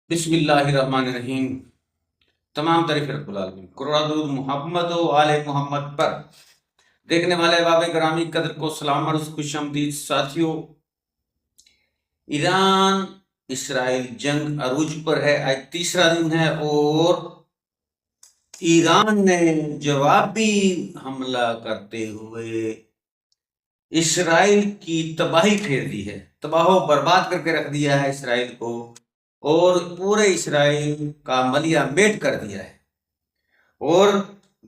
بسم اللہ الرحمن الرحیم۔ تمام تعریف رب العالمین، کروڑا درود محمد و آل محمد پر۔ دیکھنے والے احباب گرامی قدر کو سلام عرض، خوش آمدید ساتھیوں۔ ایران اسرائیل جنگ عروج پر ہے، آج تیسرا دن ہے اور ایران نے جوابی حملہ کرتے ہوئے اسرائیل کی تباہی پھیر دی ہے، تباہ و برباد کر کے رکھ دیا ہے اسرائیل کو، اور پورے اسرائیل کا ملیہ میٹ کر دیا ہے۔ اور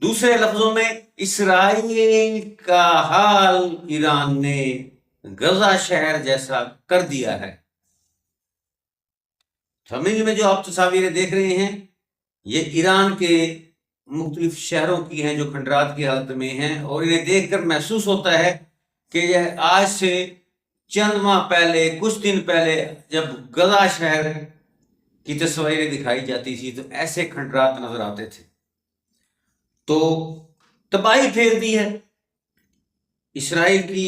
دوسرے لفظوں میں اسرائیل کا حال ایران نے غزہ شہر جیسا کر دیا ہے۔ زمین میں جو آپ تصاویریں دیکھ رہے ہیں یہ ایران کے مختلف شہروں کی ہیں جو کھنڈرات کی حالت میں ہیں، اور انہیں دیکھ کر محسوس ہوتا ہے کہ یہ آج سے چند ماہ پہلے، کچھ دن پہلے جب غزہ شہر کی تصویریں دکھائی جاتی تھی تو ایسے کھنڈرات نظر آتے تھے۔ تو تباہی پھیر دی ہے اسرائیل کی،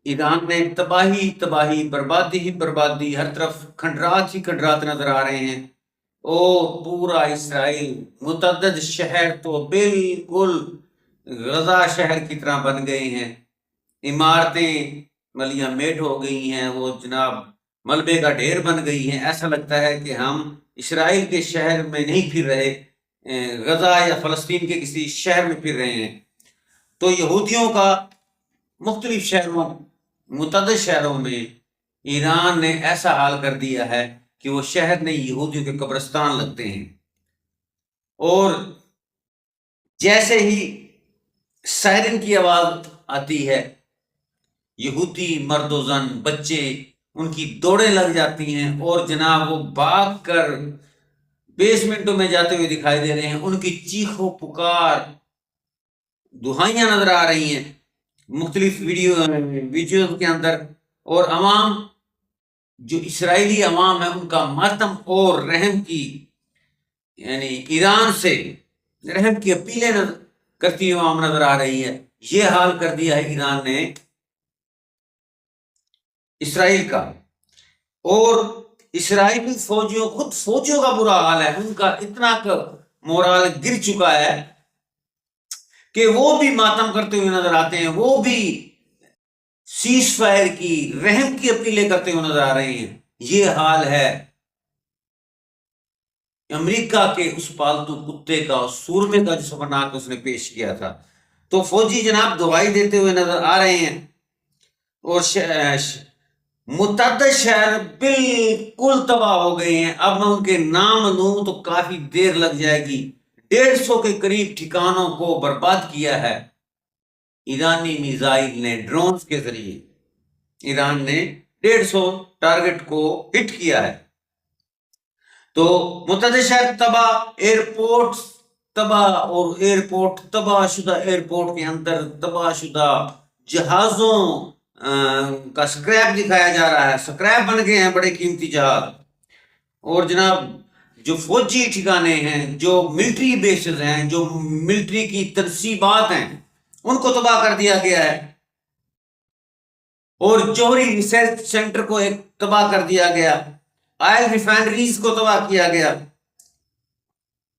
ایران نے تباہی، بربادی ہی بربادی، ہر طرف کھنڈرات ہی کھنڈرات نظر آ رہے ہیں، اور پورا اسرائیل متعدد شہر تو بالکل غزہ شہر کی طرح بن گئے ہیں، عمارتیں ملیاں میٹ ہو گئی ہیں، وہ جناب ملبے کا ڈھیر بن گئی ہیں۔ ایسا لگتا ہے کہ ہم اسرائیل کے شہر میں نہیں پھر رہے، غزہ یا فلسطین کے کسی شہر میں پھر رہے ہیں۔ تو یہودیوں کا مختلف شہروں، متعدد شہروں میں ایران نے ایسا حال کر دیا ہے کہ وہ شہر نہیں، یہودیوں کے قبرستان لگتے ہیں۔ اور جیسے ہی سائرن کی آواز آتی ہے، یہودی مرد و زن، بچے، ان کی دوڑیں لگ جاتی ہیں، اور جناب وہ بھاگ کر بیسمنٹوں میں جاتے ہوئے دکھائی دے رہے ہیں، ان کی چیخ و پکار، دہائیاں نظر آ رہی ہیں مختلف ویڈیوز کے اندر، اور عوام، جو اسرائیلی عوام ہے، ان کا ماتم اور رحم کی، یعنی ایران سے رحم کی اپیلیں کرتی ہوئی عوام نظر آ رہی ہے۔ یہ حال کر دیا ہے ایران نے اسرائیل کا، اور اسرائیلی فوجیوں، خود فوجیوں کا برا حال ہے، ان کا اتنا مورال گر چکا ہے کہ وہ بھی ماتم کرتے ہوئے نظر آتے ہیں، وہ بھی سیز فائر کی، رحم کی اپیلیں کرتے ہوئے نظر آ رہے ہیں۔ یہ حال ہے امریکہ کے اس پالتو کتے کا، سورمے کا، جس بنا کے اس نے پیش کیا تھا۔ تو فوجی جناب دعائی دیتے ہوئے نظر آ رہے ہیں، اور متعدد شہر بالکل تباہ ہو گئے ہیں۔ اب میں ان کے نام لوں تو کافی دیر لگ جائے گی۔ 150 کے قریب ٹھکانوں کو برباد کیا ہے ایرانی میزائل نے، ڈرونز کے ذریعے ایران نے 150 ٹارگٹ کو ہٹ کیا ہے۔ تو متعدد شہر تباہ، ایئرپورٹ تباہ، اور ایئرپورٹ تباہ شدہ، ایئرپورٹ کے اندر تباہ شدہ جہازوں کا سکریپ دکھایا جا رہا ہے، سکریپ بن گئے ہیں بڑے قیمتی جہاز۔ اور جناب جو فوجی ٹھکانے ہیں، جو ملٹری بیسز ہیں، جو ملٹری کی تنصیبات ہیں، ان کو تباہ کر دیا گیا ہے، اور جوہری ریسرچ سینٹر کو ایک تباہ کر دیا گیا، آئل ریفائنریز کو تباہ کیا گیا۔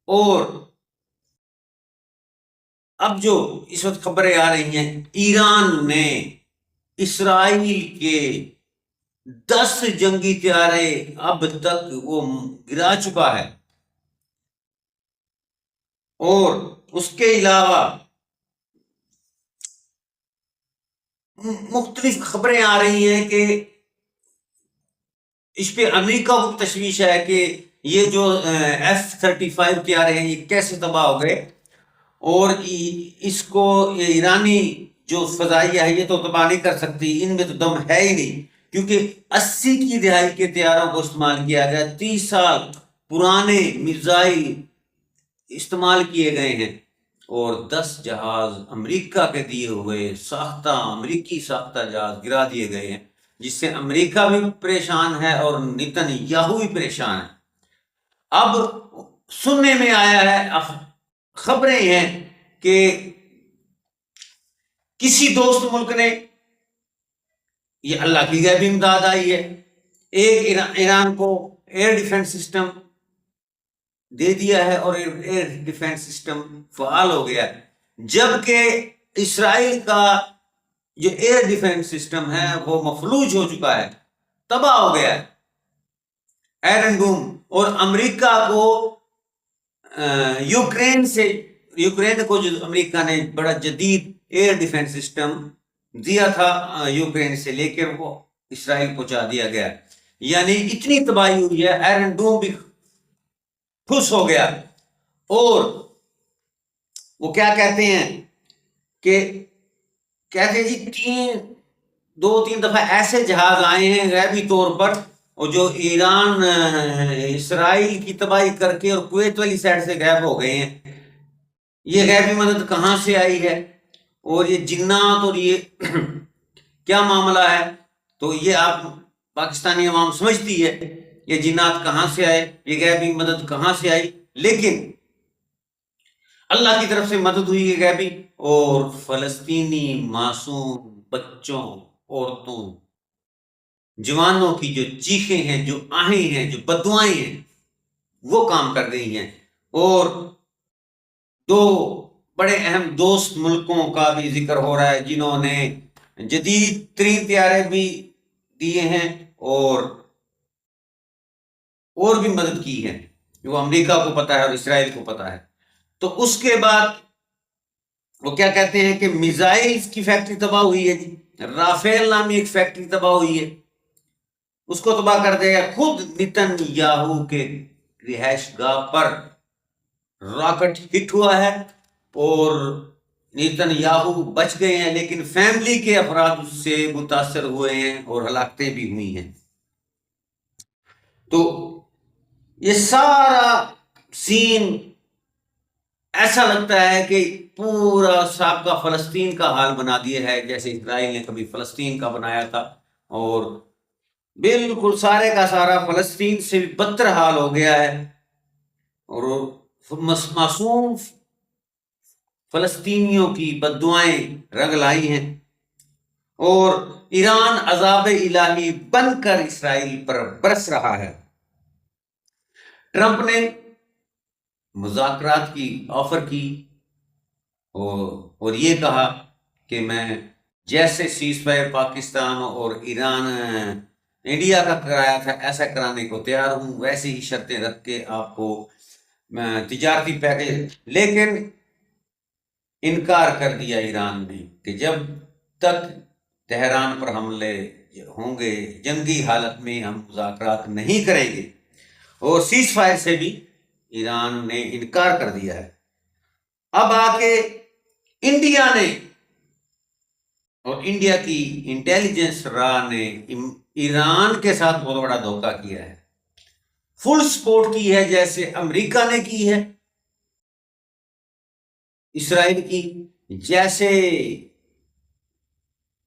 اور اب جو اس وقت خبریں آ رہی ہیں، ایران نے اسرائیل کے 10 جنگی طیارے اب تک وہ گرا چکا ہے، اور اس کے علاوہ مختلف خبریں آ رہی ہیں کہ اس پہ امریکہ کو تشویش ہے کہ یہ جو F-35 طیارے ہیں یہ کیسے تباہ ہو گئے، اور اس کو ایرانی جو فضائیہ ہے یہ تو تباہ نہیں کر سکتی، ان میں تو دم ہے ہی نہیں، کیونکہ 80 کی دہائی کے طیاروں کو استعمال کیا گیا، 30 سال پرانے میزائل استعمال کیے گئے ہیں، اور 10 جہاز امریکہ کے دیے ہوئے ساختہ، امریکی ساختہ جہاز گرا دیے گئے ہیں، جس سے امریکہ بھی پریشان ہے اور نیتن یاہو بھی پریشان ہے۔ اب سننے میں آیا ہے، خبریں ہیں کہ کسی دوست ملک نے، یہ اللہ کی غیبی امداد آئی ہے، ایک ایران کو ایئر ڈیفنس سسٹم دے دیا ہے اور ایئر ڈیفنس سسٹم فعال ہو گیا ہے، جبکہ اسرائیل کا جو ایئر ڈیفنس سسٹم ہے وہ مفلوج ہو چکا ہے، تباہ ہو گیا ہے آئرن ڈوم۔ اور امریکہ کو یوکرین کو جو امریکہ نے بڑا جدید ایئر ڈیفنس سسٹم دیا تھا یوکرین سے لے کر وہ اسرائیل پہنچا دیا گیا، یعنی اتنی تباہی ہوئی ہے، آئرن ڈوم بھی خوش ہو گیا۔ اور وہ کیا کہتے ہیں کہ کہتے ہیں جی دو تین دفعہ ایسے جہاز آئے ہیں غیبی طور پر، اور جو ایران اسرائیل کی تباہی کر کے اور کویت والی سائڈ سے غائب ہو گئے ہیں۔ یہ غیبی مدد کہاں سے آئی ہے، اور یہ جنات اور یہ کیا معاملہ ہے، تو یہ آپ پاکستانی عوام سمجھتی ہے یہ جنات کہاں سے آئے، یہ غیبی مدد کہاں سے آئی، لیکن اللہ کی طرف سے مدد ہوئی ہے غیبی، اور فلسطینی معصوم بچوں، عورتوں، جوانوں کی جو چیخیں ہیں، جو آہیں ہیں، جو بددعائیں ہیں، وہ کام کر رہی ہیں۔ اور دو بڑے اہم دوست ملکوں کا بھی ذکر ہو رہا ہے جنہوں نے جدید ترین طیارے بھی دیے ہیں اور بھی مدد کی ہے، وہ امریکہ کو پتا ہے اور اسرائیل کو پتا ہے۔ تو اس کے بعد وہ کیا کہتے ہیں کہ میزائل کی فیکٹری تباہ ہوئی ہے جی، رافیل نامی ایک فیکٹری تباہ ہوئی ہے، اس کو تباہ کر دے گا۔ خود نیتن یاہو کے رہائش گاہ پر راکٹ ہٹ ہوا ہے اور نیتن یاہو بچ گئے ہیں، لیکن فیملی کے افراد اس سے متاثر ہوئے ہیں اور ہلاکتیں بھی ہوئی ہیں۔ تو یہ سارا سین ایسا لگتا ہے کہ پورا سابقہ فلسطین کا حال بنا دیا ہے، جیسے اسرائیل نے کبھی فلسطین کا بنایا تھا، اور بالکل سارے کا سارا فلسطین سے بھی بدتر حال ہو گیا ہے، اور معصوم فلسطینیوں کی بددعائیں رنگ لائی ہیں، اور ایران عذاب الہی بن کر اسرائیل پر برس رہا ہے۔ ٹرمپ نے مذاکرات کی آفر کی اور یہ کہا کہ میں جیسے سیز فائر پاکستان اور ایران انڈیا کا کرایا تھا ایسا کرانے کو تیار ہوں، ویسے ہی شرطیں رکھ کے آپ کو تجارتی پیکج، لیکن انکار کر دیا ایران نے کہ جب تک تہران پر حملے ہوں گے جنگی حالت میں ہم مذاکرات نہیں کریں گے، اور سیز فائر سے بھی ایران نے انکار کر دیا ہے۔ اب آ کے انڈیا نے اور انڈیا کی انٹیلیجنس راہ نے ایران کے ساتھ بہت بڑا دھوکہ کیا ہے، فل سپورٹ کی ہے، جیسے امریکہ نے کی ہے اسرائیل کی، جیسے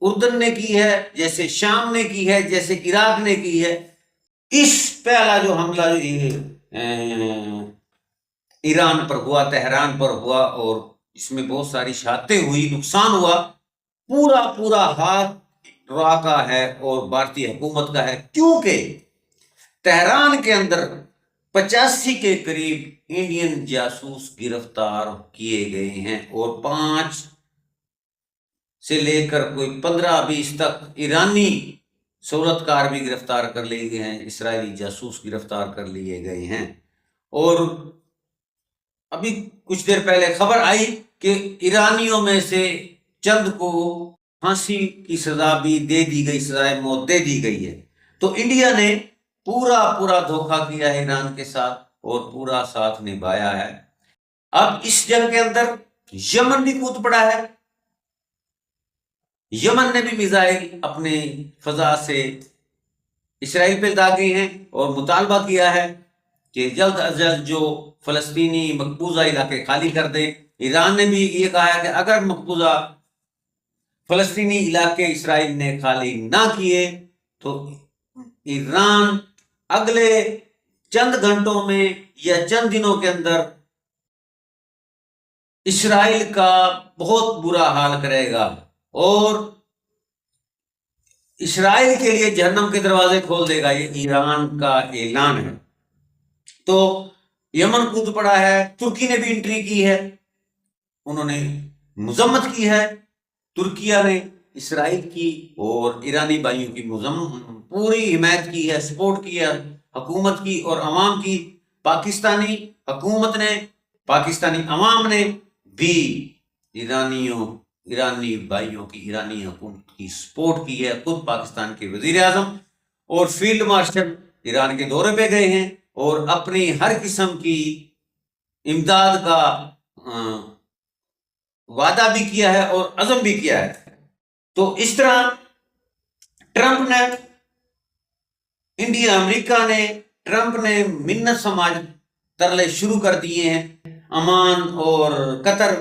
اردن نے کی ہے، جیسے شام نے کی ہے، جیسے عراق نے کی ہے۔ اس پہلا جو حملہ ایران پر ہوا، تہران پر ہوا، اور اس میں بہت ساری شہادتیں ہوئی، نقصان ہوا، پورا ہاتھ را کا ہے اور بھارتی حکومت کا ہے، کیونکہ تہران کے اندر 85 کے قریب انڈین جاسوس گرفتار کیے گئے ہیں، اور 5 سے لے کر کوئی 15-20 تک ایرانی صورتکار بھی گرفتار کر لیے گئے ہیں، اسرائیلی جاسوس گرفتار کر لیے گئے ہیں۔ اور ابھی کچھ دیر پہلے خبر آئی کہ ایرانیوں میں سے چند کو پھانسی کی سزا بھی دے دی گئی، سزائے موت دے دی گئی ہے۔ تو انڈیا نے پورا دھوکہ کیا ہے ایران کے ساتھ اور پورا ساتھ نبھایا ہے۔ اب اس جنگ کے اندر یمن بھی کود پڑا ہے، یمن نے بھی میزائل اپنے فضا سے اسرائیل پہ داغے ہیں اور مطالبہ کیا ہے کہ جلد از جلد جو فلسطینی مقبوضہ علاقے خالی کر دیں۔ ایران نے بھی یہ کہا ہے کہ اگر مقبوضہ فلسطینی علاقے اسرائیل نے خالی نہ کیے تو ایران اگلے چند گھنٹوں میں یا چند دنوں کے اندر اسرائیل کا بہت برا حال کرے گا، اور اسرائیل کے لیے جہنم کے دروازے کھول دے گا۔ یہ ایران کا اعلان ہے۔ تو یمن کود پڑا ہے، ترکی نے بھی انٹری کی ہے، انہوں نے مذمت کی ہے، ترکیہ نے اسرائیل کی اور ایرانی بھائیوں کی پوری حمایت کی ہے، سپورٹ کی ہے حکومت کی اور عوام کی۔ پاکستانی حکومت نے، پاکستانی عوام نے بھی ایرانی بھائیوں کی، ایرانی حکومت کی سپورٹ کی ہے۔ خود پاکستان کے وزیر اعظم اور فیلڈ مارشل ایران کے دورے پہ گئے ہیں اور اپنی ہر قسم کی امداد کا وعدہ بھی کیا ہے اور عزم بھی کیا ہے۔ تو اس طرح ٹرمپ نے، ٹرمپ نے منت سماج ترلے شروع کر دیے ہیں، عمان اور قطر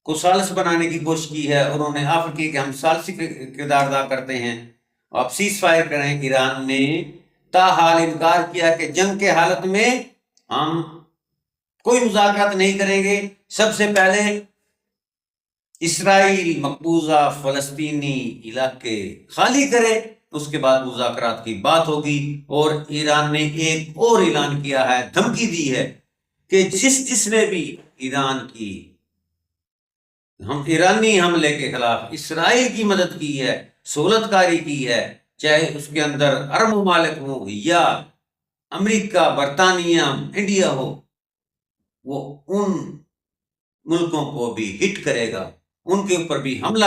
کو ثالث بنانے کی کوشش کی ہے، اور انہوں نے آفر کی کہ ہم ثالثی کردار ادا کرتے ہیں، آپ سیز فائر کریں۔ ایران نے تاحال انکار کیا کہ جنگ کے حالت میں ہم کوئی مذاکرات نہیں کریں گے، سب سے پہلے اسرائیل مقبوضہ فلسطینی علاقے خالی کرے، اس کے بعد مذاکرات کی بات ہوگی۔ اور ایران نے ایک اور اعلان کیا ہے، دھمکی دی ہے کہ جس نے بھی ایران کی ایرانی حملے کے خلاف اسرائیل کی مدد کی ہے، سہولت کاری کی ہے، چاہے اس کے اندر عرب ممالک ہوں یا امریکہ، برطانیہ، انڈیا ہو، وہ ان ملکوں کو بھی ہٹ کرے گا، ان کے اوپر بھی حملہ